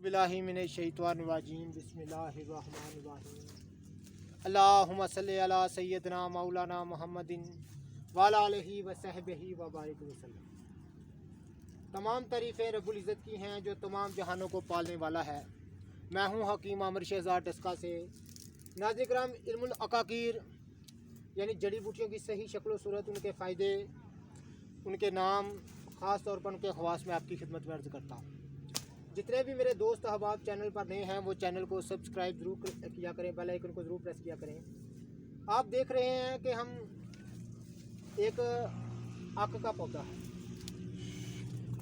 बिस्मिल्लाहिमिनश्शैतानिर्रजीम बिस्मिल्लाहिर्रहमानिर्रहीम अल्लाहुम्मा सल्लि अला सय्यदना मौलाना मुहम्मदिन व अला आलिहि व सहबिहि व बारिक वसल्लम। तमाम तारीफ़ें रब्बुल इज़्ज़त की हैं जो तमाम जहानों को पालने वाला है। मैं हूँ हकीम आमिर शहज़ाद डस्का से। नाज़रीन किराम, इल्मुल अकाकीर यानी जड़ी बूटियों की सही शक्ल सूरत, उनके फ़ायदे, उनके नाम, ख़ास तौर पर उनके ख़वास में आपकी खिदमत में अर्ज़ करता हूँ। जितने भी मेरे दोस्त अहबाब चैनल पर नए हैं वो चैनल को सब्सक्राइब ज़रूर किया करें, बेल आइकन को ज़रूर प्रेस किया करें। आप देख रहे हैं कि हम एक आक का पौधा है,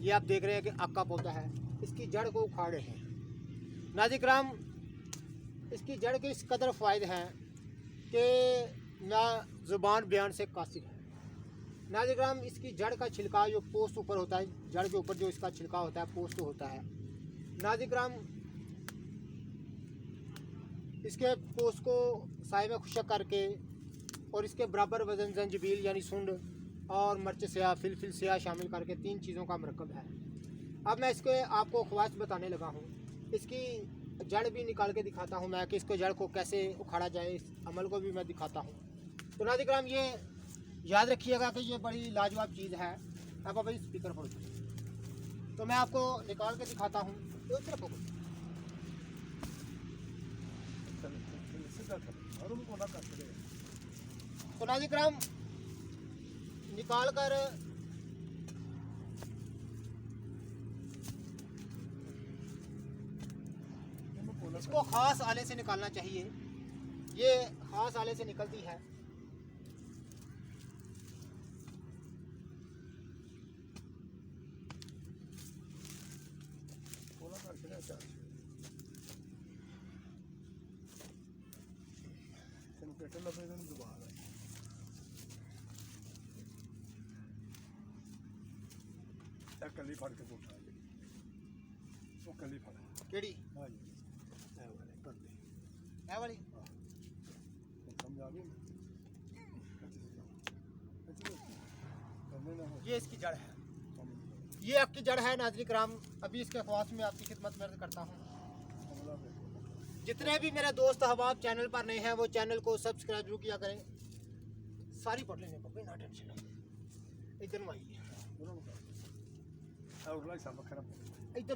ये आप देख रहे हैं कि आक का पौधा है, इसकी जड़ को उखाड़ रहे हैं। नाज़रीन किराम, इसकी जड़ के इस कदर फ़ायदे हैं कि ना ज़ुबान बयान से कासिर है। नाज़रीन किराम, इसकी जड़ का छिलका जो पोस्ट ऊपर होता है, जड़ के ऊपर जो इसका छिलका होता है, पोस्ट होता है, नाज़रीन किराम, इसके पोस्ट को साए में खुशक करके और इसके बराबर वज़न जंजबील यानी सुंड और मिर्च स्याह, फिलफिल स्याह शामिल करके 3 चीज़ों का मरकब है। अब मैं इसके आपको ख्वास बताने लगा हूँ। इसकी जड़ भी निकाल के दिखाता हूँ मैं कि इसको जड़ को कैसे उखाड़ा जाए, इस अमल को भी मैं दिखाता हूँ। तो नाज़रीन किराम, ये याद रखिएगा कि ये बड़ी लाजवाब चीज़ है। अब भाई स्पीकर पर तो मैं आपको निकाल के दिखाता हूँ। तो नाज़रीन किराम, निकाल कर इसको ख़ास आले से निकालना चाहिए। ये ख़ास आले से निकलती है। कली फड़ के उठा वो कली फड़ केड़ी हाँ जी ऐ वाले कर दे है वाली। समझ आ गई ये इसकी जड़ है, ये आपकी जड़ है। नाज़रीन किराम, अभी इसके ख्वास में आपकी खिदमत में अर्ज़ करता हूँ। जितने भी मेरे दोस्त अहबाब चैनल पर नए हैं वो चैनल को सब्सक्राइब जरूर किया करें। सारी पढ़ लेने को ना टेंशन, इधर में आइए, इधर में को इधर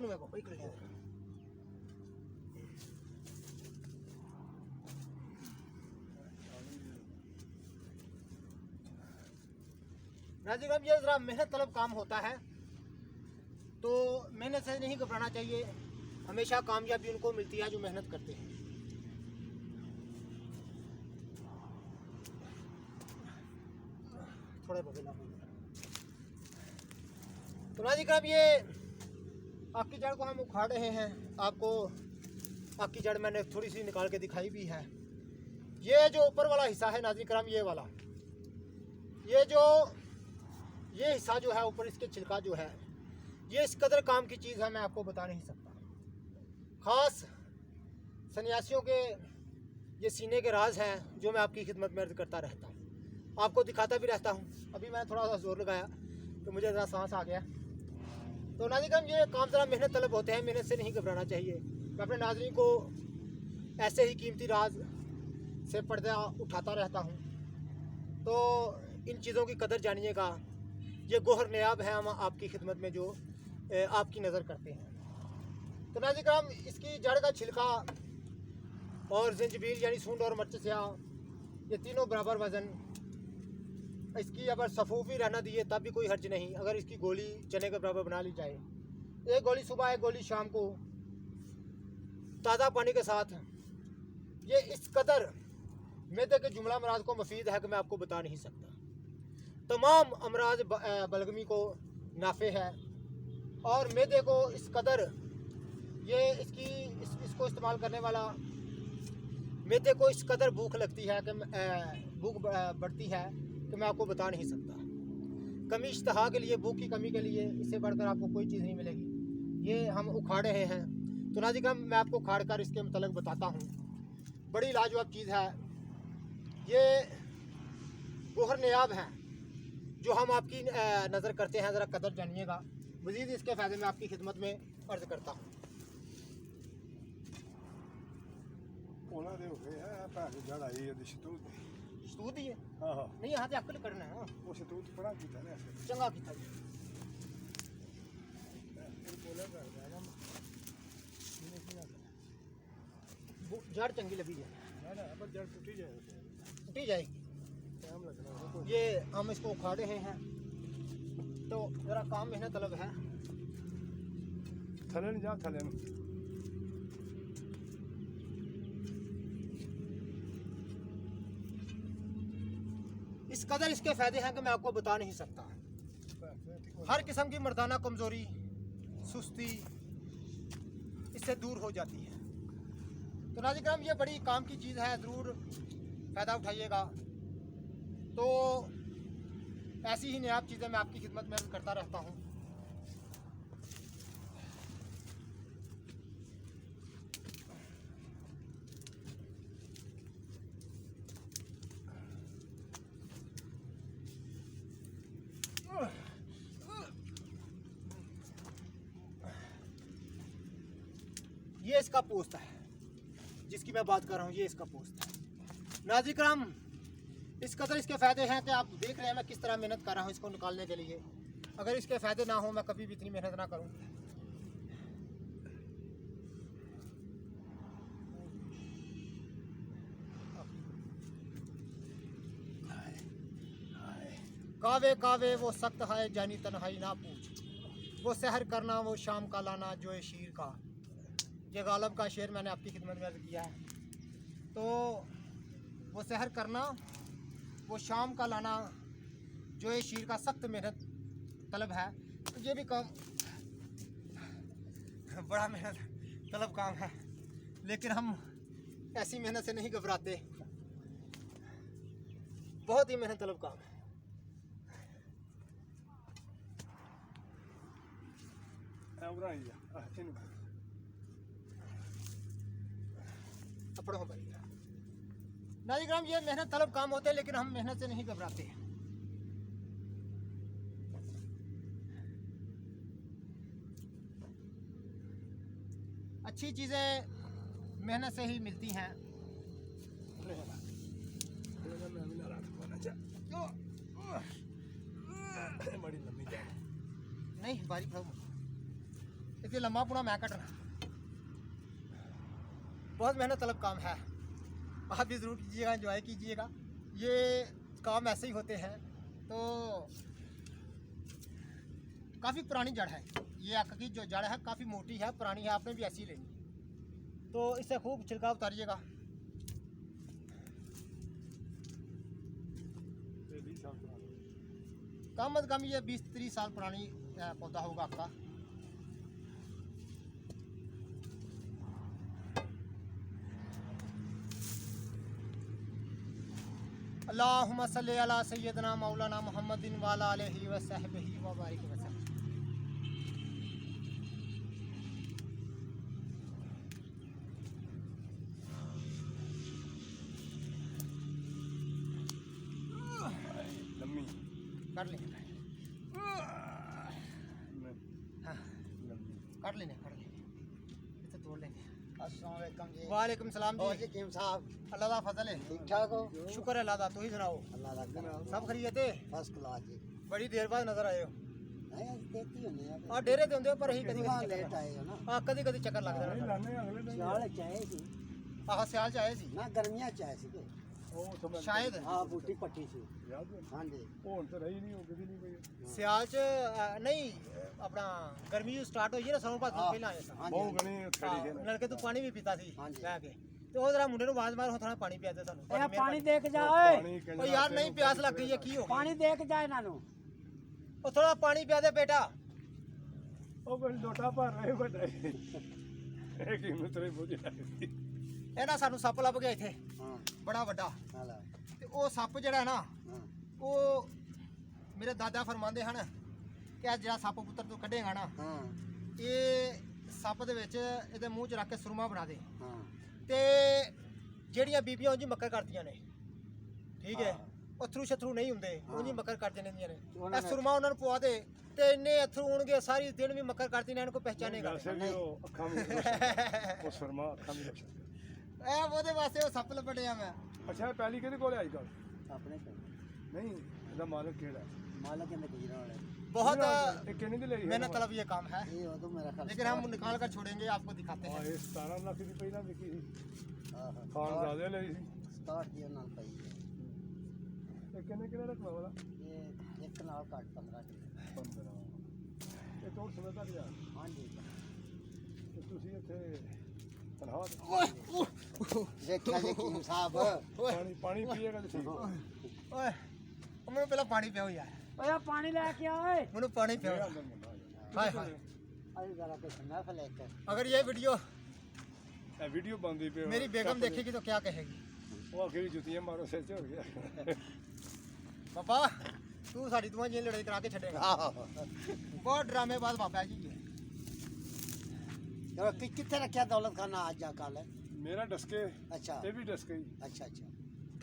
नाज़रीन किराम, ये ज़रा मेहनत तलब काम होता है, तो मेहनत से नहीं घबराना चाहिए। हमेशा कामयाबी उनको मिलती है जो मेहनत करते हैं। थोड़े बदला तो नाज़रीन किराम, ये आपकी जड़ को हम उखाड़ रहे हैं। आपको आपकी जड़ मैंने थोड़ी सी निकाल के दिखाई भी है। ये जो ऊपर वाला हिस्सा है नाज़रीन किराम, ये वाला, ये हिस्सा जो है ऊपर, इसके छिलका जो है, ये इस कदर काम की चीज़ है, मैं आपको बता नहीं सकता। ख़ास सन्यासियों के ये सीने के राज हैं जो मैं आपकी खिदमत में अर्ज़ करता रहता हूँ, आपको दिखाता भी रहता हूँ। अभी मैं थोड़ा सा जोर लगाया तो मुझे ज़रा सांस आ गया। तो नाज़रीन किराम, ये काम ज़रा मेहनत तलब होते हैं, मेहनत से नहीं घबराना चाहिए। मैं अपने नाज़रीन को ऐसे ही कीमती राज से पर्दा उठाता रहता हूँ। तो इन चीज़ों की कदर जानिएगा। ये गोहर नयाब है हम आपकी खिदमत में जो आपकी नज़र करते हैं। तो नाज़रीन किराम, इसकी जड़ का छिलका और जंजबील यानी सूंड और मिर्च स्याह, ये तीनों बराबर वज़न, इसकी अगर सफूफी रहना दिए तब भी कोई हर्ज नहीं। अगर इसकी गोली चने के बराबर बना ली जाए, एक गोली सुबह एक गोली शाम को ताज़ा पानी के साथ, ये इस कदर मैदे के जुमला अमराज को मुफीद है कि मैं आपको बता नहीं सकता। तमाम अमराज बलगमी को नाफे है और मैदे को इस कदर ये इसको इस्तेमाल करने वाला मैदे को इस कदर भूख लगती है कि भूख बढ़ती है कि मैं आपको बता नहीं सकता। कमी इश्तहा के लिए, भूख की कमी के लिए इससे बढ़कर आपको कोई चीज़ नहीं मिलेगी। ये हम उखाड़ रहे हैं। तो नाज़रीन किराम, मैं आपको उखाड़ कर इसके मतलब बताता हूँ। बड़ी लाजवाब चीज़ है, ये गोहर नयाब है जो हम आपकी नज़र करते हैं। ज़रा कदर जानिएगा। मज़ीद इसके फ़ायदे में आपकी खिदमत में अर्ज़ करता हूँ। ਉਹਨਾਂ ਦੇ ਹੋ ਗਏ ਆ ਭਾਗ ਜੜ ਆਈ ਉਹਦੀ ਸ਼ਤੂਤ शतूत ही है ਹਾਂ ਹਾਂ नहीं यहाँ से अकल करना है हाँ। ਉਹ ਸ਼ਤੂਤ ਪੜਾ ਕੀਤਾ ਨੇ ਅਸਲ चंगा किया जी ਇਹ ਬੋਲਿਆ ਕਰਦਾ ਨਾ ਇਹਨੇ ਕੀ ਨਾ वो जड़ चंगी लगी है ਨਾ ਪਰ ਜੜ ਟੁੱਟੀ ਜਾਏ टूटी जाएगी ਟਾਈਮ ਲੱਗਣਾ ਉਹਦਾ ਕੋਈ ये हम इसको उखाड़ रहे हैं तो जरा काम मेहनत अलग है ਥੱਲੇ ਨੂੰ ਜਾ ਥੱਲੇ ਨੂੰ इस कदर इसके फायदे हैं कि मैं आपको बता नहीं सकता हर किस्म की मर्दाना कमजोरी सुस्ती इससे दूर हो जाती है तो नाज़रीन ये बड़ी काम की चीज़ है ज़रूर फ़ायदा उठाइएगा तो ऐसी ही नायाब चीज़ें मैं आपकी खिदमत में करता रहता हूँ ये इसका पोस्ट है जिसकी मैं बात कर रहा हूँ ये इसका पोस्ट है नाज़रीन कराम इस कदर इसके फ़ायदे हैं कि आप देख रहे हैं मैं किस तरह मेहनत कर रहा हूँ इसको निकालने के लिए अगर इसके फ़ायदे ना हो मैं कभी भी इतनी मेहनत ना करूँ कावे कावे वो सख्त है जानी तन्हाई ना पूछ वो सहर करना वो शाम का लाना जो है शीर का ये गालब का शेर मैंने आपकी खिदमत में अर्ज़ किया है तो वो सहर करना वो शाम का लाना जो है शीर का सख्त मेहनत तलब है तो ये भी काम बड़ा मेहनत तलब काम है लेकिन हम ऐसी मेहनत से नहीं घबराते बहुत ही मेहनत तलब काम है ਉਰਾਂ ਹੀ ਆ ਇਹਨੂੰ अपनों हो भाई नाज़रीन ये मेहनत तलब काम होते हैं लेकिन हम मेहनत से नहीं घबराते अच्छी चीज़ें मेहनत से ही मिलती हैं ਮੈਂ ਵੀ ਨਾ ਰਾਤ ਕੋਣਾ ਚਾ ਬੜੀ ਲੰਮੀ ਜਾ नहीं बारी खाओ इतनी लम्बा पुना मैं कटना बहुत मेहनत तलब काम है आप भी ज़रूर कीजिएगा एंजॉय कीजिएगा ये काम ऐसे ही होते हैं तो काफ़ी पुरानी जड़ है ये अक की जो जड़ है काफ़ी मोटी है पुरानी है आपने भी ऐसी लेनी तो इससे खूब छिलका उतारिएगा ਤੇ 20 ਸਾਲ ਪੁਰਾਣਾ कम अज़ कम ये 20-30 साल पुरानी पौधा होगा आपका अल्लाहुम्मा सल्ली अला सय्यदना मौलाना मुहम्मदिन वाला अलैहि व सहबिही व बारिक वसल्लम ਲੰਮੀ कर लेंगे हाँ ਲੰਮੀ कर लेंगे इसे तोड़ लेंगे अस्सलाम वालेकुम जी वालेकुम सलाम और जी जी किम साहब अल्लाह दा फजल है ठीक ठाक हो शुक्र है अल्लाह दा तू ही सुनाओ अल्लाह दा करम सब खरीदते फर्स्ट क्लास जी बड़ी देर बाद नजर आए हो नहीं आज देखती होने यार आ डेरे ते हुंदे पर ही कदी वहाँ कदी लेट आए हो ना हां कदी कदी चक्कर लग ਨਹੀਂ जाना ਲਾਣੇ ਅਗਲੇ ਦਿਨ सियाल चाहे सी आह सियाल च आए सी ना गर्मियां चाहे सी के ਉਹ ਸਮਝ शायद हाँ बूटी पट्टी सी ਯਾਦ ਹੈ हाँ जी ਉਹ ਹੁਣ ਤਾਂ ਰਹੀ ਨਹੀਂ ਉਹ ਕਦੀ ਨਹੀਂ ਪਈ सियाल च नहीं अपना गर्मी स्टार्ट होई है ना सौं पास हाँ। पहले आए सा हाँ ਬਹੁਤ जी ਗਣੀ ਖੜੀ ਹੈ ਨਾ नलके तू पानी भी पीता सी हाँ जी। बह के ਤੇ ਉਹ ਜਰਾ ਮੁੰਡੇ ਨੂੰ ਆਵਾਜ਼ ਮਾਰ ਥੋੜਾ ਪਾਣੀ ਪਿਆ ਦੇ ਸਾਨੂੰ ਇਹ ਪਾਣੀ ਦੇ ਕੇ ਜਾ ਉਹ ਓਏ ਪਾਣੀ ਕਹਿੰਦਾ ਉਹ ਯਾਰ ਨਹੀਂ ਪਿਆਸ ਲੱਗ ਗਈ ਹੈ ਕੀ ਹੋ ਗਿਆ ਪਾਣੀ ਦੇ ਕੇ ਜਾ ਇਹਨਾਂ ਨੂੰ ਉਹ ਥੋੜਾ ਪਾਣੀ ਪਿਆ ਦੇ ਬੇਟਾ ਉਹ ਕੋਈ ਲੋਟਾ ਭਰ ਰਹੇ ਵੱਡਾ ਇਹ ਕਿਨੂੰ ਤੇਰੇ ਬੁਝੀ ਲੱਗਦੀ ਇਹ ਨਾ ਸਾਨੂੰ ਸੱਪ ਲੱਭ ਗਿਆ ਇੱਥੇ हाँ ਬੜਾ ਵੱਡਾ हाला ਤੇ ਉਹ ਸੱਪ ਜਿਹੜਾ ਹੈ ਨਾ हाँ ਉਹ ਮੇਰੇ ਦਾਦਾ ਫਰਮਾਉਂਦੇ ਹਨ ਕਿ ਆ ਜਿਹੜਾ ਸੱਪ ਪੁੱਤਰ ਤੂੰ ਕੱਢੇਗਾ ਨਾ हाँ ਇਹ ਸੱਪ ਦੇ ਵਿੱਚ ਇਹਦੇ ਮੂੰਹ 'ਚ ਰੱਖ ਕੇ ਸੁਰਮਾ ਬਣਾ ਦੇ हाँ ਤੇ ਜਿਹੜੀਆਂ ਬੀਬੀਆਂ ਉਂਝ ਹੀ ਮੱਕਰ ਕਰਦੀਆਂ ਨੇ ਠੀਕ ਹੈ ਹਾਂ। ਅਥਰੂ ਸ਼ਥਰੂ ਨਹੀਂ ਹੁੰਦੇ ਉਂਝ ਹੀ ਹਾਂ। ਮੱਕਰ ਕਰ ਦਿੰਦੀਆਂ ਨੇ ਉਹਨਾਂ ਇਹ ਨੇ- ਸੁਰਮਾ ਉਹਨਾਂ ਨੂੰ ਪਵਾ ਦੇ ਤੇ ਇੰਨੇ ਅਥਰੂ ਹੋਣਗੇ ਸਾਰੀ ਦਿਨ ਵੀ ਮੱਕਰ ਕਰਦੀ ਨੇ ਇਹਨਾਂ ਕੋ ਪਹਿਚਾਨੇਗਾ ਵੈਸੇ ਵੀ ਉਹ ਅੱਖਾਂ ਵੀ ਉਹ ਸਰਮਾ ਅੱਖਾਂ ਵੀ ਰੋਸ਼ਨ ਇਹ ਉਹਦੇ ਵਾਸਤੇ ਉਹ ਸੱਪ ਲਪਟਿਆ ਮੈਂ ਅੱਛਾ ਇਹ ਪਹਿਲੀ ਕਿਹਦੇ ਕੋਲ ਆਈ ਗੱਲ अपने को ਨਹੀਂ ਇਹਦਾ ਮਾਲਕ ਕਿਹੜਾ ਹੈ? मालक है गुजरा वाले बहुत ਇਹ ਕਿੰਨੇ ਦੀ ਲਈ ਹੈ मेहनत तलब ये काम है ये वो तो मेरा ख्याल लेकिन हम निकाल कर छोड़ेंगे आपको दिखाते ਹਾਂ हैं ਇਹ 17 ਲੱਖ ਦੀ ਪਹਿਲਾਂ ਵਿਕੀ ਸੀ हाँ ਖਾਨ ਜ਼ਾਦੇ ਲਈ ਸੀ 60 ये नाल पाई है ਇਹ ਕਿੰਨੇ ਕਿਹੜਾ ਰੱਖਵਾ ਵਾਲਾ ये एक नाल काट 15 किलो 15 ਇਹ ਤੋੜ ਸਮੇਂ ਤੱਕ ਜਾ हाँ जी ਤੇ ਤੁਸੀਂ ਇੱਥੇ ਤਨਖਾਹ ਦੇ- देखा यकीन साहब ਪਾਣੀ ਪੀਏਗਾ ਤੇ ਠੀਕ ओए मैंने पहला पानी पियो यार ओए पानी लेके आओ मैंने पानी पियो ਮੇਰਾ ਅੰਦਰ ਮੁੰਡਾ ਆ ਜਾਣਾ। हाय हाय अरे जरा कुछ महफल लेकर अगर ये वीडियो ਇਹ ਵੀਡੀਓ ਬੰਦੀ ਪਈ मेरी बेगम देखेगी तो क्या कहेगी ਉਹ ਆਖਰੀ ਜੁੱਤੀਆਂ ਮਾਰੋ ਸਿਰ 'ਚ ਹੋ ਗਿਆ पापा तू साड़ी तुम जी लड़ाई करा के छड़ेगा बहुत ड्रामेबाज बाबा है जी ये कितने रखा दौलत खाना आज जा कल है ਮੇਰਾ ਡਸਕੇ अच्छा ਇਹ ਵੀ ਡਸਕੇ ਹੀ अच्छा अच्छा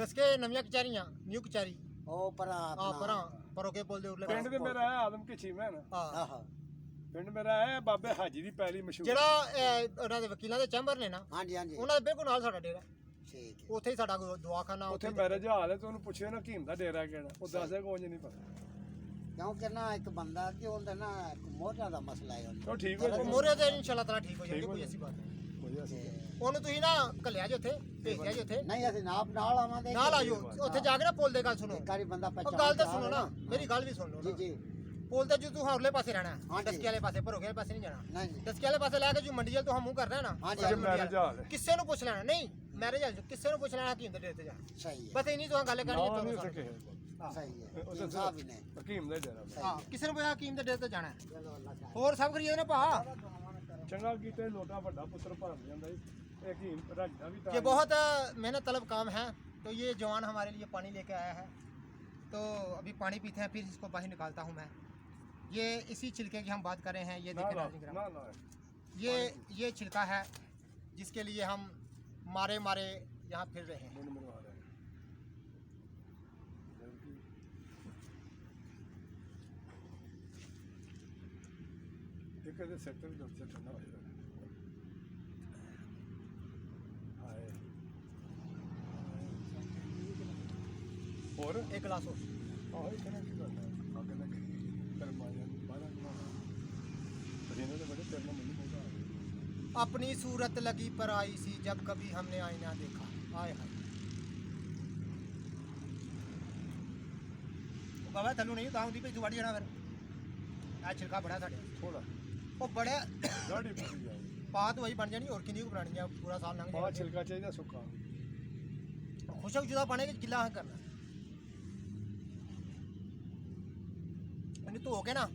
दसके नवियां कचहरियां न्यू कचहरी ओ पर हां परा परो के बोल दे उरले ਪਿੰਡ ਦੇ ਮੇਰਾ ਹੈ ਆਦਮ ਕੀ ਛੀਮਾ ਹੈ ਨਾ हां हाँ ਪਿੰਡ ਮੇਰਾ ਹੈ ਬਾਬੇ ਹਾਜੀ ਦੀ ਪੈਲੀ ਮਸ਼ਹੂਰ ਜਿਹੜਾ ਉਹਨਾਂ ਦੇ ਵਕੀਲਾਂ ਦੇ ਚੈਂਬਰ ਨੇ ਨਾ हाँ जी हाँ जी ਉਹਨਾਂ ਦੇ ਬਿਲਕੁਲ ਨਾਲ ਸਾਡਾ ਡੇਰਾ ठीक है ਉੱਥੇ ਹੀ ਸਾਡਾ ਦਵਾਖਾਨਾ ਉੱਥੇ ਮੈਰਿਜ ਹਾਲ ਹੈ ਤੇ ਉਹਨੂੰ ਪੁੱਛਿਓ ਨਾ ਹਕੀਮ ਦਾ ਡੇਰਾ ਕਿਹੜਾ ਉਹ ਦੱਸਦਾ ਕੋਈ ਨਹੀਂ ਪਤਾ क्योंकि ना एक बंदा कि होता ना मोटा दा मसला है ਉਹ ਠੀਕ ਹੋ ਉਹ ਜਾਊਗਾ। ਮੋਰੇ ਤੇ ਇਨਸ਼ਾਅੱਲਾ ਤਾਲਾ ਠੀਕ ਹੋ ਜਾਏਗੀ ਠੀਕ ਹੋ ਕੋਈ ਐਸੀ ਬਾਤ ਨਹੀਂ ਵਧੀਆ ਸੀ। ਉਹਨੂੰ ਤੁਸੀਂ ਨਾ ਘੱਲਿਆ ਜੇ ਉੱਥੇ ਭੇਜਿਆ ਜੇ ਉੱਥੇ नहीं ऐसे नाप नाल आवांगे ਨਾਲ ਆਇਓ ਉੱਥੇ ਜਾ ਕੇ ਨਾ ਪੁੱਲ ਦੇ ਗੱਲ ਸੁਣੋ एक बारी बंदा ਉਹ पहचान ਗੱਲ ਤਾਂ ਸੁਣੋ ਨਾ ਮੇਰੀ ਗੱਲ ਵੀ ਸੁਣ ਲਓ जी ਨਾ जी ਪੁੱਲ ਤੇ ਜੋ ਤੂੰ ਹੌਰਲੇ ਪਾਸੇ ਰਹਿਣਾ ਹਾਂ ਹੈ ਜੀ। ਦਸਕੇ ਵਾਲੇ ਪਾਸੇ ਭਰੋਗੇ ਵਾਲੇ ਪਾਸੇ ਨਹੀਂ ਜਾਣਾ नहीं जी ਦਸਕੇ ਵਾਲੇ ਪਾਸੇ ਲੈ ਕੇ ਜੋ ਮੰਡੀ ਜਲ ਤੋਂ ਹਮ ਮੂੰਹ ਕਰਨਾ ਹੈ ਨਾ ਹਾਂ ਜੀ, ਉਹ ਉਹ ਮੰਡੀ ਮੈਰਿਜ ਵਾਲਾ। ਹਾਲ ਹੈ ਕਿਸੇ ਨੂੰ ਪੁੱਛ ਲੈਣਾ ਨਹੀਂ ਮੈਰਿਜ ਹਾਲ 'ਚ ਕਿਸੇ ਨੂੰ ਪੁੱਛ ਲੈਣਾ ਹਕੀਮ ਦੇ ਡੇਰੇ ਤੇ ਜਾ सही है ਬਸ ਇੰਨੀ ਤੋਂ ਗੱਲ ਕਰਨੀ ਨਾ ਨਹੀਂ ਹੈ ਉੱਥੇ ਕਿਸੇ सही है ਉਹ ਤਾਂ इंसाफ ही नहीं ਹਕੀਮ ਦਾ ਡੇਰਾ ਹਾਂ ਕਿਸੇ ਨੂੰ ਪੁੱਛਿਆ ਹਕੀਮ ਦੇ ਡੇਰੇ ਤੇ ਜਾਣਾ ਹੈ चलो अल्लाह का ਹੋਰ ਸਭ ਖਰੀਦਦੇ ਨੇ ਭਾ ਚੰਗਾ ਕੀਤਾ ਇਹ ਲੋਟਾ ਵੱਡਾ ਪੁੱਤਰ ਭਰ ਜਾਂਦਾ ਜੀ ਇਹ ਹਕੀਮ ਰੱਖਦਾ ਵੀ ਤਾਂ ये बहुत मेहनत तलब काम है तो ये जवान हमारे लिए पानी लेके आया है तो अभी पानी पीते हैं फिर इसको बाहर निकालता हूँ मैं ये इसी छिलके की हम बात कर रहे हैं ये ਨਾ देखें ਨਾ नाज़रीन ਨਾ किराम। ਨਾ ये छिलका है जिसके लिए हम मारे मारे यहाँ फिर रहे हैं ਮੈਨੂੰ ਮਰਵਾ ਰਿਹਾ ਇੱਕ ਇਹਦੇ ਸਿਰ ਤੇ ਵੀ ਦੁੱਧ ਠੰਡਾ ਹੋ ਜਾਏਗਾ ਹਾਏ ਹੋਰ एक गिलास और ਆਹੋ ਇਹ ਕਿਹਨਾਂ ਕੀ ਕਰਦਾ ਅੱਗ ਲੱਗੀ ਕਰਮਾਇਆ ਬਾਹਰ ਨਾ ਪਸੀਨੇ ਦੇ ਬੜੇ ਤੇਰੇ ਨਾਲ ਮੈਨੂੰ ਪਹੁੰਚਾ अपनी सूरत लगी पर आई सी जब कभी हमने आईना देखा आए हाय बाबा थल्लू नहीं ਤਾਂ ਉਹਦੀ ਭਈ ਤੂੰ ਵੜ ਜਾਣਾ ਫਿਰ ਆ ਛਿਲਕਾ ਬੜਾ ਸਾਡੇ ਥੋੜਾ ਉਹ ਬੜਾ ਗਾੜੀ ਪਈ ਜਾਏ ਬਾਤ ਵਹੀ ਬਣ ਜਾਣੀ ਹੋਰ ਕਿੰਨੀ ਕੁ ਬਣਾਣੀ ਆ ਪੂਰਾ ਸਾਲ ਲੰਘ ਬਾਹਰ ਜਾਣਾ ਛਿਲਕਾ ਚਾਹੀਦਾ ਸੁੱਕਾ ਖੁਸ਼ਕ ਜੁਦਾ ਪਾਣੇ ਕਿ ਗਿੱਲਾ ਕਰਨਾ ਇਹਨੂੰ ਧੋ ਕੇ ਨਾ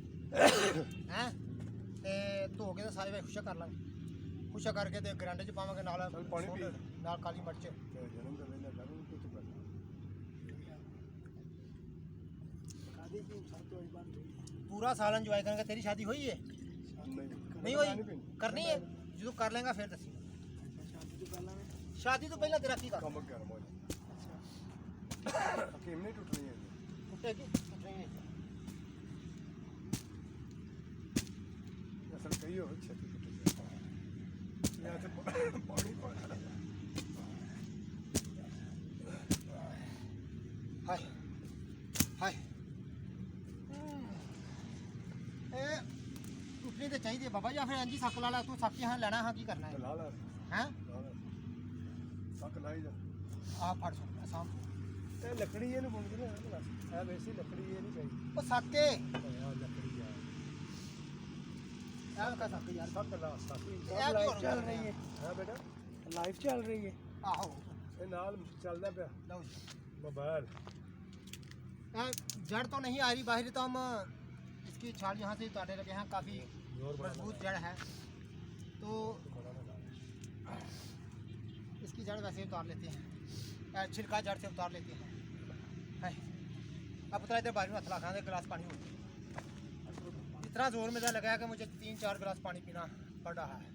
ਹੈ ਤੇ ਧੋ ਕੇ ਤਾਂ ਸਾਰੇ ਵੇ ਖੁਸ਼ਕ ਕਰ ਲਾਂਗੇ ਖੁਸ਼ਕ ਕਰਕੇ ਤੇ ਗਰਾਂਡੇ ਚ ਪਾਵਾਂਗੇ ਨਾਲ ਚੱਲ ਪਾਣੀ ਪੀ। ਨਾਲ ਕਾਲੀ ਮਿਰਚ ਤੇ ਜਨਮ ਦਾ ਵੇਲਾ ਕਰੂ ਕੁਝ ਕਰਨਾ ਪੂਰਾ ਸਾਲ ਇੰਜੋਏ ਕਰਾਂਗੇ ਤੇਰੀ ਸ਼ਾਦੀ ਹੋਈ ਹੈ ਨਹੀਂ ਹੋਈ ਕਰਨੀ ਹੈ ਜਦੋਂ ਕਰ ਲੇਗਾ ਫਿਰ ਦੱਸੀ ਸ਼ਾਦੀ ਤੋਂ ਪਹਿਲਾਂ ਤੇਰਾ ਕੀ ਕਰ ਕੰਮ ਗਰਮ ਹੋ ਜਾਂਦਾ ਹਕੀਮ ਨਹੀਂ ਟੁੱਟਣੀ ਹੈ ਟੁੱਟੇਗੀ ਅਸਲ ਕਈ ਹੋ ਛੇਤੀ ਟੁੱਟ ਗਿਆ ਇਹ ਤੇ ਪਾਣੀ ਪਾਣਾ ਹਾਏ ਹਾਏ ਇਹ ਟੁੱਟਣੀ ਤੇ ਚਾਹੀਦੀ ਹੈ ਬਾਬਾ ਜਾਂ ਫਿਰ ਇੰਜੀ ਸੱਕ ਲਾ ਲਾ ਤੂੰ ਸੱਕ ਹਾਂ ਲੈਣਾ ਹਾਂ ਕੀ ਕਰਨਾ ਹੈ ਲਾ ਲਾ ਹੈਂ ਸੱਕ ਲਾਈ ਜਾ ਆ ਫੜ ਸੁਣ ਸਾਮ ਇਹ ਲੱਕੜੀ ਇਹਨੂੰ ਬੁਣਦੇ ਨੇ ਇਹ ਵੈਸੀ ਲੱਕੜੀ ਇਹ ਨਹੀਂ ਚਾਹੀਦੀ ਉਹ ਸਾਕੇ ਇਹ ਲੱਕੜੀ ਆ ਇਹ ਕਾ ਸੱਕ ਯਾਰ ਸੱਕ ਲਾ ਸੱਕ ਇਹ ਕੀ ਲਾਈਵ ਹੋ ਚੱਲ ਰਿਹਾ ਰਹੀ ਹੈ ਹਾਂ ਬੇਟਾ ਲਾਈਵ ਚੱਲ ਰਹੀ ਹੈ ਆਹੋ ਇਹ ਨਾਲ ਚੱਲਦਾ ਪਿਆ लो जी। मोबाइल जड़ तो नहीं आ रही बाहरी तो हम इसकी छाल यहाँ से उतारने लगे हैं काफ़ी मजबूत जड़ है तो इसकी जड़ वैसे उतार लेते हैं छिलका जड़ से उतार लेते हैं है। अब पता इधर बाहर में हथला खाने गिलास पानी हो इतना जोर मेरा लगा है कि मुझे 3-4 गिलास पानी पीना पड़ रहा है।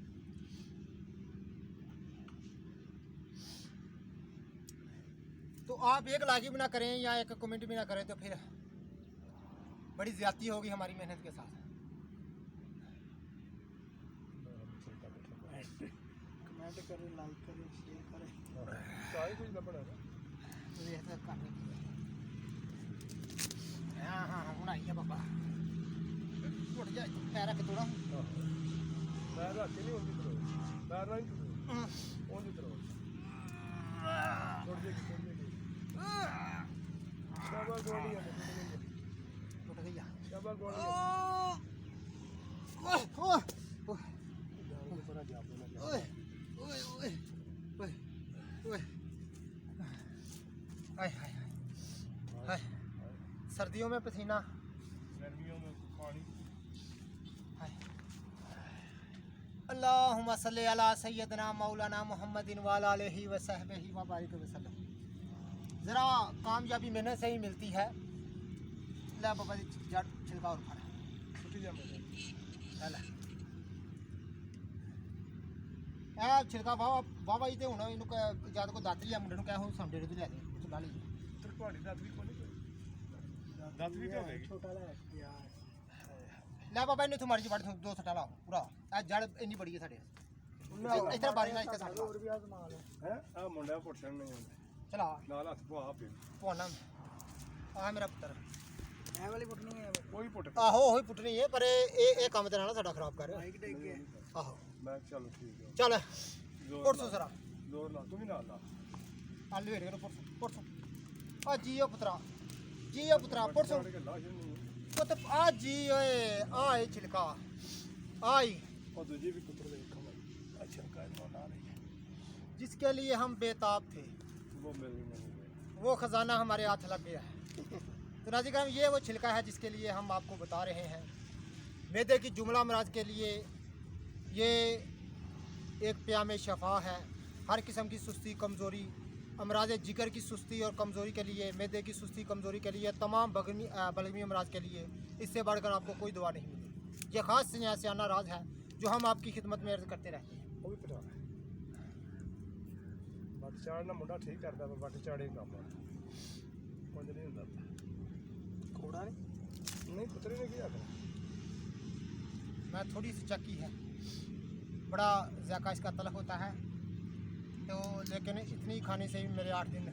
तो आप एक लाइक भी ना करें या एक कमेंट भी ना करें तो फिर बड़ी ज्यादती होगी हमारी मेहनत के साथ। कमेंट करें, लाइक करें, शेयर करें। सारे कुछ लपड़ा है ये तो करने की है। हाँ हाँ हाँ बनाई है बाबा। टूट जाए पैर रख थोड़ा। पैर रख के नहीं उनकी तरफ पैर नहीं उनकी तरफ छोड़ देगी शाबाश गोली है टूट गई। शाबाश गोली है ओए ओए बड़ा जाप देना ओए ओए ओए ओए ओए हाय हाय हाय सर्दियों में पसीना गर्मियों में पानी हाय। अल्लाहुम्मा सल्ली अला सय्यदना मौलाना मुहम्मदिन व अला आलिहि व सहबिहि व बारिक वसल्लम। ज़रा कामयाबी मेहनत से ही मिलती है। ले बाबा जी जड़ छिलका और फड़ छुट्टी जा मेरे ले ए छिलका बाबा बाबा जी ते हुण इनु जद को दातरी आ मुंडे नु कहो संडे नु ले दे तू ला ली तेरे पहाड़ी दादरी को नहीं दादरी क्या होगी छोटा ले यार ले बाबा इनु तू मर्जी फड़ दो सटा लाओ पूरा ए जड़ इन्नी बड़ी है साडे इधर बारी ना इधर सट और भी आजमा ले है आ मुंडा पुੱਛਣ नहीं ਹੁੰਦਾ चला ਨਾਲ ਹੱਥ ਪਵਾ ਪੇ पोना आ मेरा पुत्र ए वाली पुटनी है ਕੋਈ ਪੁੱਟ आहो ओही पुटनी है पर ए काम ते ना साडा खराब कर माइक टेक के आहो ਮੈਂ ਚਲੋ ਠੀਕ ਹੈ चल ਜ਼ੋਰ पुरसो जरा ਜ਼ੋਰ ਲਾ ਤੂੰ ਵੀ ਨਾਲ ਲਾ आलू हेड करो पुरसो पुरसो आ जियो पुत्रा पुरसो ਛੱਡ ਕੇ ਲਾਸ਼ ਨਹੀਂ पुत आ जी ओए आ ए छिलका आई ਉਹ ਦੂਜੀ ਵੀ ਕੁੱਤਰ ਦੇ ਖਮਾ ਅੱਛਾ ਕਾਇਮ ਨਾ ਰਹੀ ਹੈ जिसके लिए हम बेताब थे वो मिल नहीं गए वो खजाना हमारे हाथ लग गया है। तो नाज़रीन करम ये वो छिलका है जिसके लिए हम आपको बता रहे हैं। मैदे की जुमला अमराज के लिए ये एक प्यामे शफा है। हर किस्म की सुस्ती कमज़ोरी अमराज जिगर की सुस्ती और कमज़ोरी के लिए मैदे की सुस्ती कमज़ोरी के लिए तमाम बलगमी अमराज के लिए इससे बढ़कर आपको कोई दवा नहीं मिलेगी। ये ख़ास सियाना राज है जो हम आपकी खिदमत में अर्ज़ करते रहते हैं। वो भी पता है ਵੱਟ ਚਾੜਨਾ ਮੁੰਡਾ ਠੀਕ ਕਰਦਾ ਪਰ ਵੱਟ ਚਾੜੇ ਕੰਮ ਆ ਕੁਝ ਨਹੀਂ ਹੁੰਦਾ घोड़ा ਨਹੀਂ ਪੁੱਤਰੇ ਨੇ ਕੀ ਆਖਿਆ मैं थोड़ी सी चक्की है बड़ा ज़ायका इसका तलख होता है तो लेकिन इतनी खाने से भी मेरे 8 दिन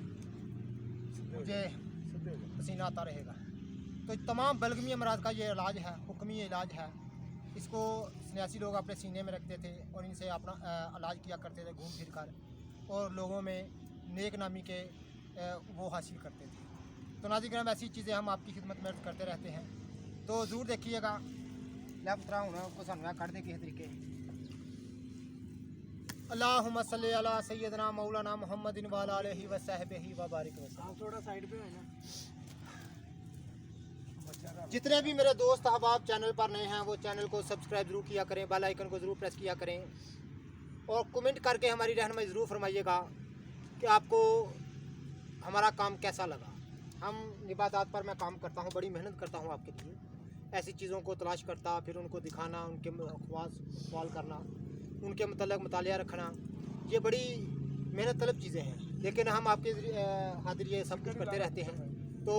मुझे ਸਿੱਧੇ ਹੋ ਜਾ पसीना आता रहेगा। तो तमाम बलगमी अमराज का ये इलाज है, हुक्मी इलाज है। इसको सन्यासी लोग अपने सीने में रखते थे और इनसे अपना इलाज किया करते थे घूम फिर कर और लोगों में नेक नामी के वो हासिल करते थे। तो नाज़रीन ऐसी चीज़ें हम आपकी खिदमत में अर्ज़ करते रहते हैं। तो ज़रूर देखिएगा लै पुत्रा हूँ को सानू कट दे किस तरीके अल्लाहुम्मा सल्ली अला सय्यदना मौलाना मुहम्मदिन व अला आलिहि व सहबिहि व बारिक वसल्लम। थोड़ा साइड पे है ना। जितने भी मेरे दोस्त अहबाब चैनल पर नए हैं वो चैनल को सब्सक्राइब ज़रूर किया करें, बेल आइकन को ज़रूर प्रेस किया करें और कमेंट करके हमारी रहनुमाई ज़रूर फरमाइएगा कि आपको हमारा काम कैसा लगा। हम इबादत पर मैं काम करता हूँ, बड़ी मेहनत करता हूँ आपके लिए। ऐसी चीज़ों को तलाश करता, फिर उनको दिखाना, उनके ख्वास सवाल करना, उनके मतलब मुतालिया रखना, ये बड़ी मेहनत तलब चीज़ें हैं। लेकिन हम आपके हाजिर ये सब कुछ करते रहते हैं। तो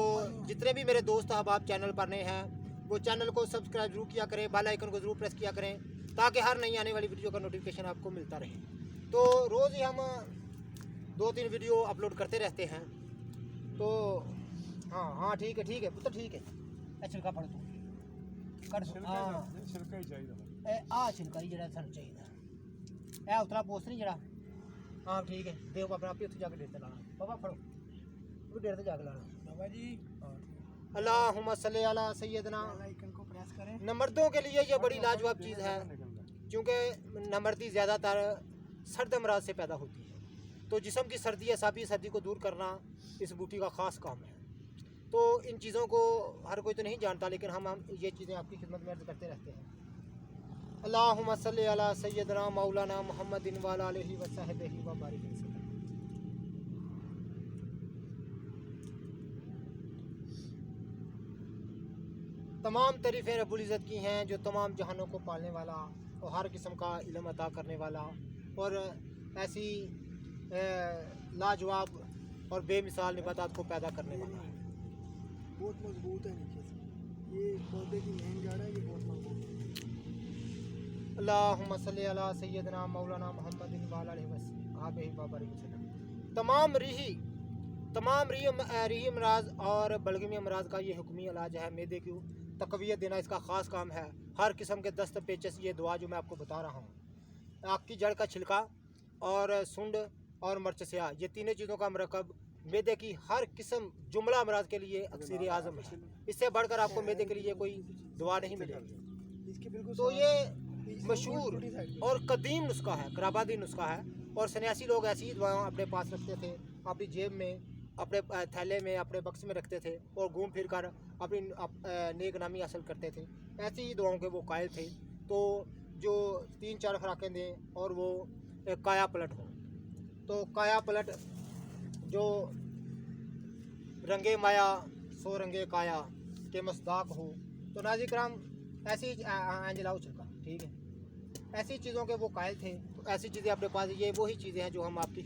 जितने भी मेरे दोस्त अहबाब चैनल पर नए हैं वो चैनल को सब्सक्राइब ज़रूर किया करें, बेल आइकन को ज़रूर प्रेस किया करें ताकि हर नई आने वाली वीडियो का नोटिफिकेशन आपको मिलता रहे। तो रोज़ ही हम 2-3 वीडियो अपलोड करते रहते हैं। तो हाँ ठीक है पुत्र ठीक है। छिलका फड़ तू कर हाँ ਛਿਲਕਾ ਹੀ ਚਾਹੀਦਾ आ छिलका ही जरा सानू चाहिए ए उतला पोस्ट नहीं जरा हाँ ठीक है देव अपना आप ही उत्थे जाके डेर ते लाना बाबा फड़ो तू डेर ते जाके लाना बाबा जी अल्लाहुम्मा सल्ली अला सय्यदना। आइकन को प्रेस करें। नमर्दों के लिए ये बड़ी लाजवाब चीज़ है क्योंकि नमर्दी ज़्यादातर सर्द अमराज से पैदा होती है। तो जिस्म की सर्दी असाबी सर्दी को दूर करना इस बूटी का ख़ास काम है। तो इन चीज़ों को हर कोई तो नहीं जानता लेकिन हम ये चीज़ें आपकी खिदमत में अर्ज़ करते रहते हैं। अल्लाहुम्मा सल्ली अला सय्यदना मौलाना मुहम्मदिन व अला आलिहि व सहबिहि व बारिक वसल्लम। तमाम तारीफ़ें रब्बुल इज़्ज़त की हैं जो तमाम जहानों को पालने वाला और हर किस्म का इल्म अता करने वाला और ऐसी लाजवाब और बेमिसाल निबातात को पैदा करने वाला है। बहुत मजबूत है नीचे से। ये पौधे की मेन जड़ है, ये बहुत मजबूत है। अल्लाहुम्मा सल्ली अला सय्यदना मौलाना मुहम्मदिन व अला आलिहि व तमाम रीही अमराज और बलगमी अमराज का ये हुक्मी इलाज है। मैदे की तकवियत देना इसका ख़ास काम है। हर किस्म के दस्त पेचस, ये दुआ जो मैं आपको बता रहा हूँ, आग की जड़ का छिलका और सुंड और मर्च स्याह, ये तीनों चीज़ों का मरकब मैदे की हर किस्म जुमला अमराज के लिए अक्सर आज़म है। इससे बढ़कर आपको मैदे के लिए कोई दुआ नहीं मिलेगी। इसके बिल्कुल तो ये इसके मशहूर उल्टी साइड पे। और कदीम नुस्खा है, कराबादी नुस्खा है। और सन्यासी लोग ऐसी ही दवाएं अपने पास रखते थे, अपनी जेब में, अपने थैले में, अपने बक्स में रखते थे और घूम फिर कर अपनी नेक नामी हासिल करते थे। ऐसी ही दवाओं के वो कायल थे। तो जो 3-4 खुराकें दें और वो काया पलट हो, तो काया पलट जो रंगे माया सो रंगे काया के मस्दाक हो। तो नाज़रीन कराम, ऐसी जलाओ छिलका, ठीक है, ऐसी चीज़ों के वो कायल थे। तो ऐसी चीज़ें अपने पास, ये वही चीज़ें हैं जो हम आपकी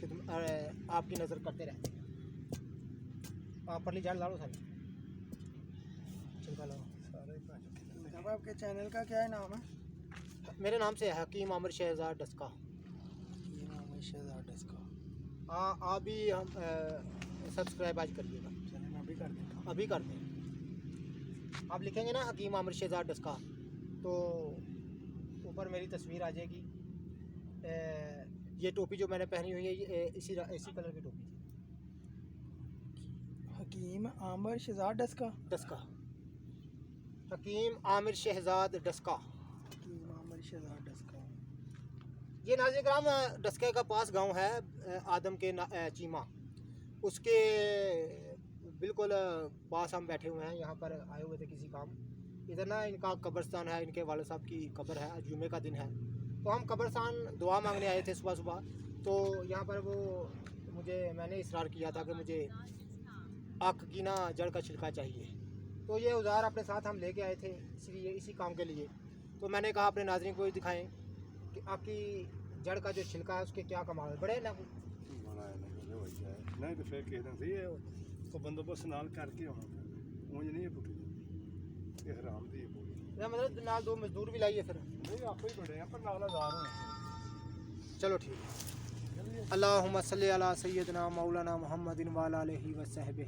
नज़र करते रहते हैं। परली झाड़ लाओ सारी, छिलका लाओ। अब आपके चैनल का क्या है नाम है? मेरे नाम से है हकीम आमिर शहजाद डस्का। ये नाम है शहजाद डस्का। हाँ, आप भी हम सब्सक्राइब आज करिएगा, चलिए मैं अभी कर देता हूँ। अभी कर दें। आप लिखेंगे ना हकीम आमिर शहजाद डस्का, तो ऊपर मेरी तस्वीर आ जाएगी। ये टोपी जो मैंने पहनी हुई है, ये इसी कलर की टोपी थी। हकीम आमिर शहजाद डस्का। डस्का, हकीम आमिर शहजाद डस्का। हकीम आमिर शहजाद डस्का। ये नाज़रीन कराम, डस्के का पास गांव है आदम के चीमा, उसके बिल्कुल पास हम बैठे हुए हैं। यहाँ पर आए हुए थे किसी काम। इधर ना इनका कब्रिस्तान है, इनके वाले साहब की कब्र है। आज जुमे का दिन है, तो हम कब्रिस्तान दुआ मांगने आए थे सुबह सुबह। तो यहाँ पर मैंने इसरार किया था कि मुझे आक की ना जड़ का छिलका चाहिए। तो ये औजार अपने साथ हम लेके आए थे इसलिए, इसी काम के लिए। तो मैंने कहा अपने नाज़रीन को दिखाएं कि आपकी जड़ का जो छिलका है उसके क्या कमाल है। बड़े ना नहीं तो फिर किसी दिन सही है तो बंदोबस्त नाल करके आना, ਉਂਝ नहीं पुट्टी ये हराम दी है। मतलब नाल 2 मजदूर भी लाइए फिर। नहीं आप ही बड़े हैं पर नाल हजार हैं। चलो ठीक है। अल्लाहुम्मा सल्ली अला सय्यदना मौलाना मुहम्मदिन व अला आलिहि व सहबिहि।